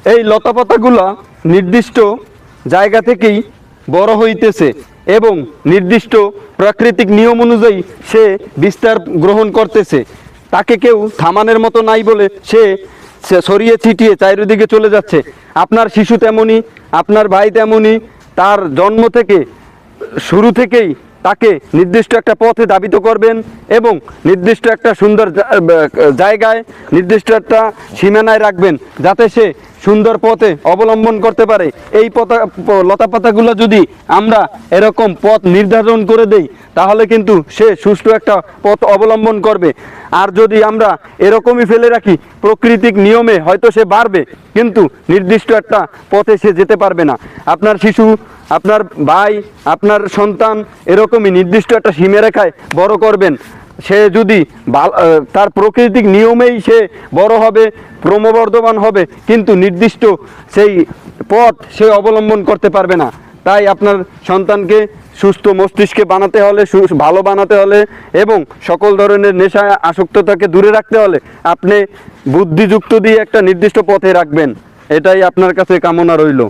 এই লতাপাতাগুলা নির্দিষ্ট জায়গা থেকেই বড় হইতেছে এবং নির্দিষ্ট প্রাকৃতিক নিয়ম অনুযায়ী সে বিস্তার গ্রহণ করতেছে। তাকে কেউ থামানোর মতো নাই বলে সে ছড়িয়ে ছিটিয়ে চারিদিকে চলে যাচ্ছে। আপনার শিশু তেমনই, আপনার ভাই তেমনই, তার জন্ম থেকে শুরু থেকেই তাকে নির্দিষ্ট একটা পথে ধাবিত করবেন এবং নির্দিষ্ট একটা সুন্দর জায়গায়, নির্দিষ্ট একটা সীমানায় রাখবেন, যাতে সে সুন্দর পথে অবলম্বন করতে পারে। এই লতাপাতাগুলো যদি আমরা এরকম পথ নির্ধারণ করে দেই, তাহলে কিন্তু সে সুষ্ঠু একটা পথ অবলম্বন করবে। আর যদি আমরা এরকমই ফেলে রাখি, প্রাকৃতিক নিয়মে হয়তো সে বাড়বে, কিন্তু নির্দিষ্ট একটা পথে সে যেতে পারবে না। আপনার শিশু, আপনার ভাই, আপনার সন্তান এরকমই নির্দিষ্ট একটা সীমারেখায় বড় করবেন। সে যদি তার প্রাকৃতিক নিয়মেই সে বড় হবে, ক্রমবর্ধমান হবে, কিন্তু নির্দিষ্ট সেই পথ সে অবলম্বন করতে পারবে না। তাই আপনার সন্তানকে সুস্থ মস্তিষ্কে বানাতে হলে, ভালো বানাতে হলে এবং সকল ধরনের নেশায় আসক্ততাকে দূরে রাখতে হলে আপনি বুদ্ধিযুক্ত দিয়ে একটা নির্দিষ্ট পথে রাখবেন। এটাই আপনার কাছে কামনা রইল।